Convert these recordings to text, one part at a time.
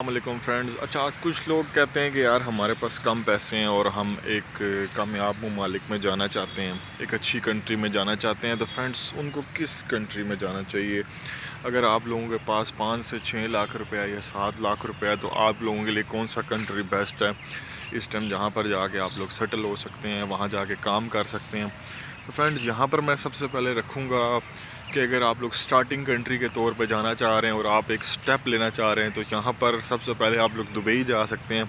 السلام علیکم فرینڈز۔ اچھا، کچھ لوگ کہتے ہیں کہ یار ہمارے پاس کم پیسے ہیں اور ہم ایک کامیاب ممالک میں جانا چاہتے ہیں، ایک اچھی کنٹری میں جانا چاہتے ہیں، تو فرینڈز ان کو کس کنٹری میں جانا چاہیے؟ اگر آپ لوگوں کے پاس 5 سے 6 لاکھ روپے یا 7 لاکھ روپے تو آپ لوگوں کے لیے کون سا کنٹری بیسٹ ہے اس ٹائم جہاں پر جا کے آپ لوگ سیٹل ہو سکتے ہیں، وہاں جا کے کام کر سکتے ہیں؟ تو فرینڈز یہاں پر میں سب سے پہلے رکھوں گا کہ اگر آپ لوگ سٹارٹنگ کنٹری کے طور پہ جانا چاہ رہے ہیں اور آپ ایک سٹیپ لینا چاہ رہے ہیں تو یہاں پر سب سے پہلے آپ لوگ دبئی جا سکتے ہیں۔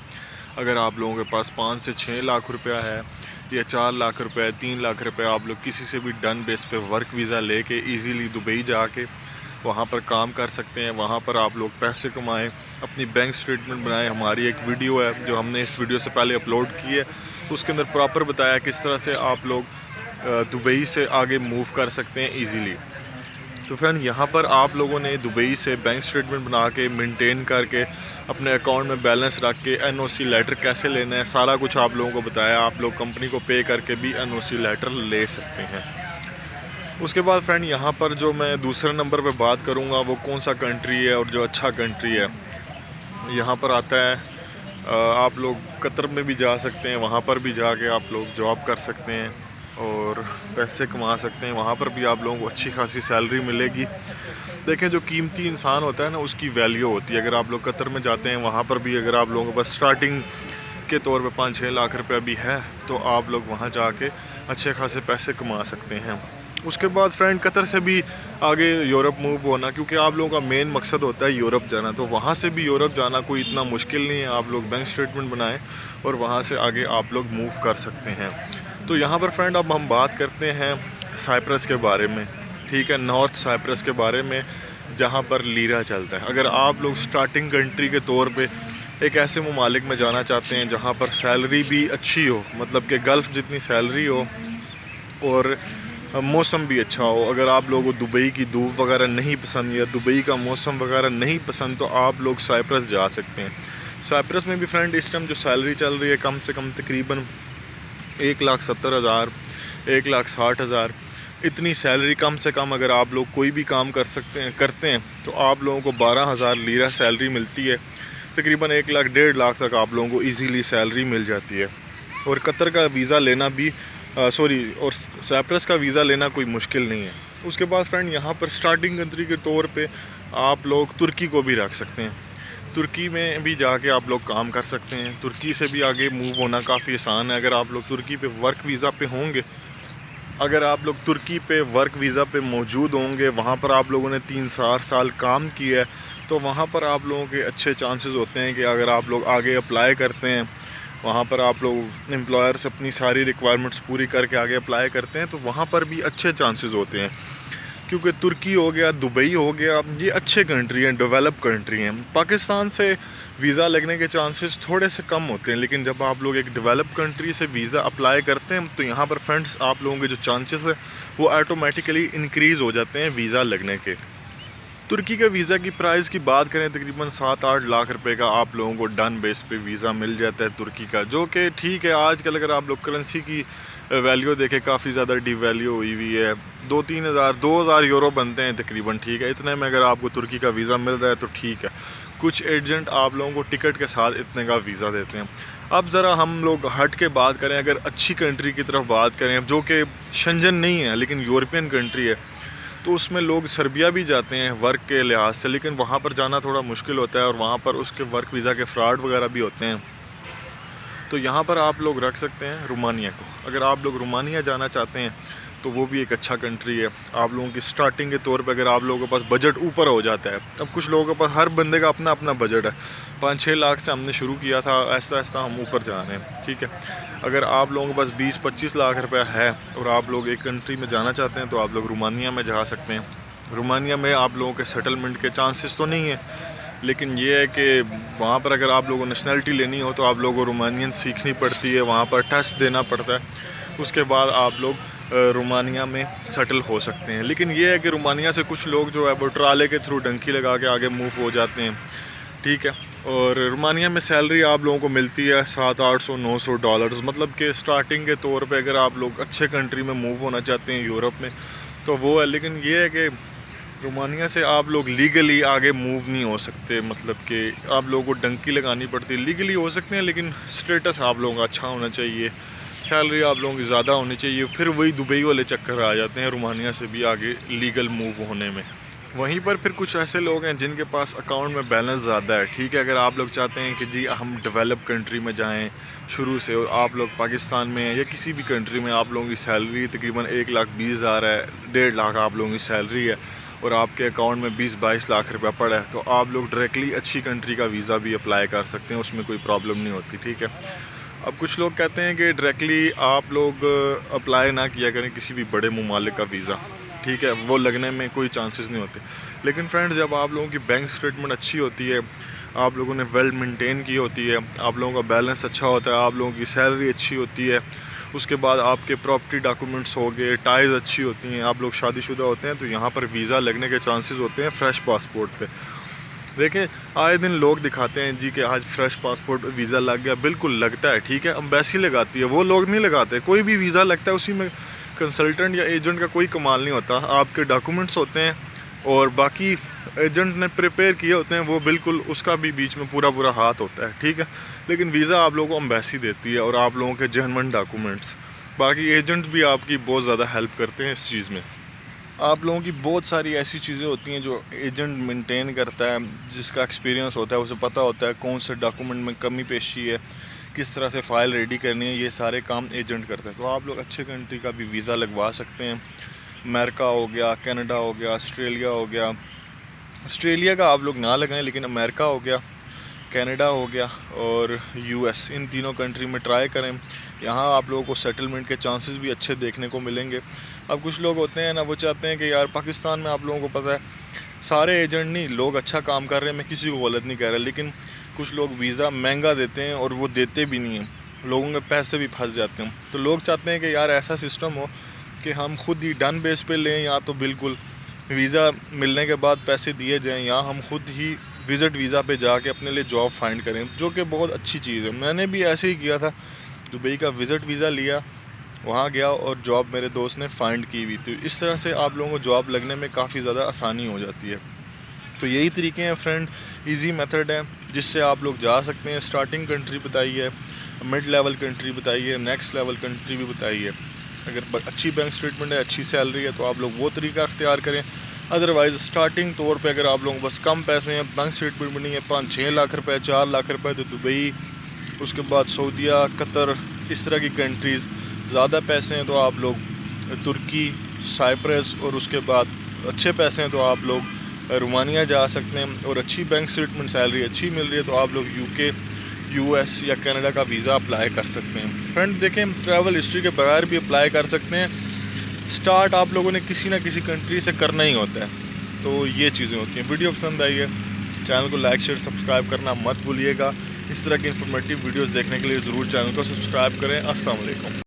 اگر آپ لوگوں کے پاس 5 سے 6 لاکھ روپیہ ہے یا 4 لاکھ روپے، 3 لاکھ روپے، آپ لوگ کسی سے بھی ڈن بیس پہ ورک ویزا لے کے ایزیلی دبئی جا کے وہاں پر کام کر سکتے ہیں۔ وہاں پر آپ لوگ پیسے کمائیں، اپنی بینک سٹیٹمنٹ بنائیں۔ ہماری ایک ویڈیو ہے جو ہم نے اس ویڈیو سے پہلے اپلوڈ کی ہے، اس کے اندر پراپر بتایا کس طرح سے آپ لوگ دبئی سے آگے موو کر سکتے ہیں ایزیلی۔ تو فرینڈ یہاں پر آپ لوگوں نے دبئی سے بینک سٹیٹمنٹ بنا کے مینٹین کر کے اپنے اکاؤنٹ میں بیلنس رکھ کے NOC لیٹر کیسے لینا ہے سارا کچھ آپ لوگوں کو بتایا۔ آپ لوگ کمپنی کو پے کر کے بھی NOC لیٹر لے سکتے ہیں۔ اس کے بعد فرینڈ یہاں پر جو میں دوسرے نمبر پہ بات کروں گا وہ کون سا کنٹری ہے اور جو اچھا کنٹری ہے، یہاں پر آتا ہے آپ لوگ قطر میں بھی جا سکتے ہیں، وہاں پر بھی جا کے آپ لوگ جاب کر سکتے ہیں اور پیسے کما سکتے ہیں۔ وہاں پر بھی آپ لوگوں کو اچھی خاصی سیلری ملے گی۔ دیکھیں، جو قیمتی انسان ہوتا ہے نا، اس کی ویلیو ہوتی ہے۔ اگر آپ لوگ قطر میں جاتے ہیں، وہاں پر بھی اگر آپ لوگوں کے پاس سٹارٹنگ کے طور پہ 5-6 لاکھ روپیہ بھی ہے تو آپ لوگ وہاں جا کے اچھے خاصے پیسے کما سکتے ہیں۔ اس کے بعد فرینڈ قطر سے بھی آگے یورپ موو ہونا، کیونکہ آپ لوگوں کا مین مقصد ہوتا ہے یورپ جانا، تو وہاں سے بھی یورپ جانا کوئی اتنا مشکل نہیں ہے۔ آپ لوگ بینک سٹیٹمنٹ بنائیں اور وہاں سے آگے آپ لوگ موو کر سکتے ہیں۔ تو یہاں پر فرینڈ اب ہم بات کرتے ہیں سائپرس کے بارے میں، ٹھیک ہے، نارتھ سائپرس کے بارے میں، جہاں پر لیرا چلتا ہے۔ اگر آپ لوگ سٹارٹنگ کنٹری کے طور پہ ایک ایسے ممالک میں جانا چاہتے ہیں جہاں پر سیلری بھی اچھی ہو، مطلب کہ گلف جتنی سیلری ہو اور موسم بھی اچھا ہو، اگر آپ لوگوں کو دبئی کی دھوپ وغیرہ نہیں پسند یا دبئی کا موسم وغیرہ نہیں پسند تو آپ لوگ سائپرس جا سکتے ہیں۔ سائپرس میں بھی فرینڈ اس ٹائم جو سیلری چل رہی ہے کم سے کم تقریباً 1,70,000 1,60,000 اتنی سیلری کم سے کم اگر آپ لوگ کوئی بھی کام کرتے ہیں تو آپ لوگوں کو 12,000 لیرہ سیلری ملتی ہے۔ تقریباً 1,00,000 تک آپ لوگوں کو ایزیلی سیلری مل جاتی ہے۔ اور قطر کا ویزا لینا بھی اور سائپرس کا ویزا لینا کوئی مشکل نہیں ہے۔ اس کے بعد فرینڈ یہاں پر سٹارٹنگ کنٹری کے طور پہ آپ لوگ ترکی کو بھی رکھ سکتے ہیں۔ ترکی میں بھی جا کے آپ لوگ کام کر سکتے ہیں۔ ترکی سے بھی آگے موو ہونا کافی آسان ہے اگر آپ لوگ ترکی پہ ورک ویزا پہ ہوں گے۔ اگر آپ لوگ ترکی پہ ورک ویزا پہ موجود ہوں گے، وہاں پر آپ لوگوں نے 3-4 سال کام کیا ہے، تو وہاں پر آپ لوگوں کے اچھے چانسز ہوتے ہیں کہ اگر آپ لوگ آگے اپلائی کرتے ہیں، وہاں پر آپ لوگ امپلائر سے اپنی ساری ریکوائرمنٹس پوری کر کے آگے اپلائی کرتے ہیں تو وہاں پر بھی اچھے چانسز ہوتے ہیں، کیونکہ ترکی ہو گیا، دبئی ہو گیا، یہ اچھے کنٹری ہیں، ڈیولپ کنٹری ہیں۔ پاکستان سے ویزا لگنے کے چانسز تھوڑے سے کم ہوتے ہیں، لیکن جب آپ لوگ ایک ڈیولپ کنٹری سے ویزا اپلائی کرتے ہیں تو یہاں پر فرینڈز آپ لوگوں کے جو چانسز ہیں وہ آٹومیٹیکلی انکریز ہو جاتے ہیں ویزا لگنے کے۔ ترکی کا ویزا کی پرائز کی بات کریں، تقریباً 7-8 لاکھ روپے کا آپ لوگوں کو ڈن بیس پہ ویزا مل جاتا ہے ترکی کا، جو کہ ٹھیک ہے۔ آج کل اگر آپ لوگ کرنسی کی ویلیو دیکھیں، کافی زیادہ ڈی ویلیو ہوئی ہے، 2,000 یورو بنتے ہیں تقریباً، ٹھیک ہے۔ اتنے میں اگر آپ کو ترکی کا ویزا مل رہا ہے تو ٹھیک ہے۔ کچھ ایجنٹ آپ لوگوں کو ٹکٹ کے ساتھ اتنے کا ویزا دیتے ہیں۔ اب ذرا ہم لوگ ہٹ کے بات کریں، اگر اچھی کنٹری کی طرف بات کریں جو کہ شنجن نہیں ہے لیکن یورپین کنٹری ہے، تو اس میں لوگ سربیا بھی جاتے ہیں ورک کے لحاظ سے، لیکن وہاں پر جانا تھوڑا مشکل ہوتا ہے اور وہاں پر اس کے ورک ویزا کے فراڈ وغیرہ بھی ہوتے ہیں۔ تو یہاں پر آپ لوگ رکھ سکتے ہیں رومانیہ کو۔ اگر آپ لوگ رومانیہ جانا چاہتے ہیں تو وہ بھی ایک اچھا کنٹری ہے۔ آپ لوگوں کی سٹارٹنگ کے طور پہ اگر آپ لوگوں کے پاس بجٹ اوپر ہو جاتا ہے، اب کچھ لوگوں کے پاس ہر بندے کا اپنا اپنا بجٹ ہے، 5-6 لاکھ سے ہم نے شروع کیا تھا، آہستہ آہستہ ہم اوپر جا رہے ہیں، ٹھیک ہے۔ اگر آپ لوگوں کے پاس 20-25 لاکھ روپے ہے اور آپ لوگ ایک کنٹری میں جانا چاہتے ہیں تو آپ لوگ رومانیہ میں جا سکتے ہیں۔ رومانیہ میں آپ لوگوں کے سیٹلمنٹ کے چانسز تو نہیں ہیں، لیکن یہ ہے کہ وہاں پر اگر آپ لوگوں کو نیشنلٹی لینی ہو تو آپ لوگوں کو رومانین سیکھنی پڑتی ہے، وہاں پر ٹیسٹ دینا پڑتا ہے، اس کے بعد آپ لوگ رومانیہ میں سیٹل ہو سکتے ہیں۔ لیکن یہ ہے کہ رومانیہ سے کچھ لوگ جو ہے وہ ٹرالے کے تھرو ڈنکی لگا کے آگے موو ہو جاتے ہیں، ٹھیک ہے۔ اور رومانیہ میں سیلری آپ لوگوں کو ملتی ہے $700-800، مطلب کہ سٹارٹنگ کے طور پہ اگر آپ لوگ اچھے کنٹری میں موو ہونا چاہتے ہیں یورپ میں تو وہ ہے۔ لیکن یہ ہے کہ رومانیہ سے آپ لوگ لیگلی آگے موو نہیں ہو سکتے، مطلب کہ آپ لوگوں کو ڈنکی لگانی پڑتی ہے۔ لیگلی ہو سکتے ہیں لیکن سٹیٹس آپ لوگوں کا اچھا ہونا چاہیے، سیلری آپ لوگوں کی زیادہ ہونی چاہیے، پھر وہی دبئی والے چکر آ جاتے ہیں رومانیہ سے بھی آگے لیگل موو ہونے میں۔ وہیں پر پھر کچھ ایسے لوگ ہیں جن کے پاس اکاؤنٹ میں بیلنس زیادہ ہے، ٹھیک ہے، اگر آپ لوگ چاہتے ہیں کہ جی ہم ڈیولپ کنٹری میں جائیں شروع سے، اور آپ لوگ پاکستان میں یا کسی بھی کنٹری میں آپ لوگوں کی سیلری تقریباً 1,20,000 ہے، 1.5 لاکھ آپ لوگوں کی سیلری ہے، اور آپ کے اکاؤنٹ میں 20-22 لاکھ روپیہ پڑا ہے، تو آپ لوگ ڈائریکٹلی اچھی کنٹری کا ویزا بھی اپلائی کر سکتے ہیں، اس میں کوئی پرابلم نہیں ہوتی، ٹھیک ہے۔ اب کچھ لوگ کہتے ہیں کہ ڈائریکٹلی آپ لوگ اپلائی نہ کیا کریں کسی بھی بڑے ممالک کا ویزا، ٹھیک ہے، وہ لگنے میں کوئی چانسز نہیں ہوتے۔ لیکن فرینڈ، جب آپ لوگوں کی بینک سٹیٹمنٹ اچھی ہوتی ہے، آپ لوگوں نے ویل مینٹین کی ہوتی ہے، آپ لوگوں کا بیلنس اچھا ہوتا ہے، آپ لوگوں کی سیلری اچھی ہوتی ہے، اس کے بعد آپ کے پراپرٹی ڈاکومنٹس ہو گئے، ٹائز اچھی ہوتی ہیں، آپ لوگ شادی شدہ ہوتے ہیں، تو یہاں پر ویزا لگنے کے چانسز ہوتے ہیں فریش پاسپورٹ پہ۔ دیکھیں، آئے دن لوگ دکھاتے ہیں جی کہ آج فریش پاسپورٹ پہ ویزا لگ گیا، بالکل لگتا ہے، ٹھیک ہے، امبیسی لگاتی ہے، وہ لوگ نہیں لگاتے، کوئی بھی ویزا لگتا ہے اسی میں کنسلٹنٹ یا ایجنٹ کا کوئی کمال نہیں ہوتا، آپ کے ڈاکومنٹس ہوتے ہیں اور باقی ایجنٹ نے پریپیئر کیے ہوتے ہیں، وہ بالکل اس کا بھی بیچ میں پورا ہاتھ ہوتا ہے، ٹھیک ہے، لیکن ویزا آپ لوگوں کو امبیسی دیتی ہے اور آپ لوگوں کے جینوئن ڈاکومنٹس، باقی ایجنٹ بھی آپ کی بہت زیادہ ہیلپ کرتے ہیں اس چیز میں۔ آپ لوگوں کی بہت ساری ایسی چیزیں ہوتی ہیں جو ایجنٹ مینٹین کرتا ہے، جس کا ایکسپیرینس ہوتا ہے، اسے پتہ ہوتا ہے کون سے ڈاکومنٹ میں کمی پیشی ہے، کس طرح سے فائل ریڈی کرنی ہے، یہ سارے کام ایجنٹ کرتا ہے، تو آپ لوگ اچھے کنٹری کا بھی ویزا لگوا سکتے ہیں۔ امریکہ ہو گیا، کینیڈا ہو گیا، آسٹریلیا ہو گیا، آسٹریلیا کا آپ لوگ نہ لگائیں لیکن امریکہ ہو گیا، کینیڈا ہو گیا اور یو ایس، ان تینوں کنٹری میں ٹرائی کریں، یہاں آپ لوگوں کو سیٹلمنٹ کے چانسز بھی اچھے دیکھنے کو ملیں گے۔ اب کچھ لوگ ہوتے ہیں نا، وہ چاہتے ہیں کہ یار پاکستان میں آپ لوگوں کو پتہ ہے سارے ایجنٹ نہیں، لوگ اچھا کام کر رہے ہیں، میں کسی کو غلط نہیں کہہ رہا، لیکن کچھ لوگ ویزا مہنگا دیتے ہیں اور وہ دیتے بھی نہیں ہیں، لوگوں کے پیسے بھی پھنس جاتے ہیں، تو لوگ چاہتے ہیں کہ یار ایسا سسٹم ہو کہ ہم خود ہی ڈن بیس پہ لیں، یا تو بالکل ویزا ملنے کے بعد پیسے دیے جائیں، یا ہم خود ہی وزٹ ویزا پہ جا کے اپنے لیے جاب فائنڈ کریں، جو کہ بہت اچھی چیز ہے۔ میں نے بھی ایسے ہی کیا تھا، دبئی کا وزٹ ویزا لیا، وہاں گیا اور جاب میرے دوست نے فائنڈ کی ہوئی تھی، اس طرح سے آپ لوگوں کو جاب لگنے میں کافی زیادہ آسانی ہو جاتی ہے۔ تو یہی طریقے ہیں فرینڈ، ایزی میتھڈ ہے جس سے آپ لوگ جا سکتے ہیں۔ سٹارٹنگ کنٹری بتائی ہے، مڈ لیول کنٹری بتائی ہے، نیکسٹ لیول کنٹری بھی بتائی ہے۔ اگر اچھی بینک اسٹیٹمنٹ ہے، اچھی سیلری ہے، تو آپ لوگ وہ طریقہ اختیار کریں، ادروائز اسٹارٹنگ طور پہ اگر آپ لوگوں بس کم پیسے ہیں، بینک اسٹیٹمنٹ بھی نہیں ہے، 5-6 لاکھ روپے، 4 لاکھ روپے، تو دبئی، اس کے بعد سعودیہ، قطر، اس طرح کی کنٹریز، زیادہ پیسے ہیں تو آپ لوگ ترکی، سائپرس، اور اس کے بعد اچھے پیسے ہیں تو آپ لوگ رومانیہ جا سکتے ہیں، اور اچھی بینک اسٹیٹمنٹ، سیلری اچھی مل رہی ہے تو آپ لوگ یو کے، یو ایس یا کینیڈا کا ویزا اپلائی کر سکتے ہیں۔ فرینڈ دیکھیں، ٹریول ہسٹری کے بغیر بھی اپلائی کر سکتے ہیں، سٹارٹ آپ لوگوں نے کسی نہ کسی کنٹری سے کرنا ہی ہوتا ہے، تو یہ چیزیں ہوتی ہیں۔ ویڈیو پسند آئی ہے، چینل کو لائک شیئر سبسکرائب کرنا مت بھولیے گا، اس طرح کی انفارمیٹیو ویڈیوز دیکھنے کے لیے ضرور چینل کو سبسکرائب کریں۔ السلام علیکم۔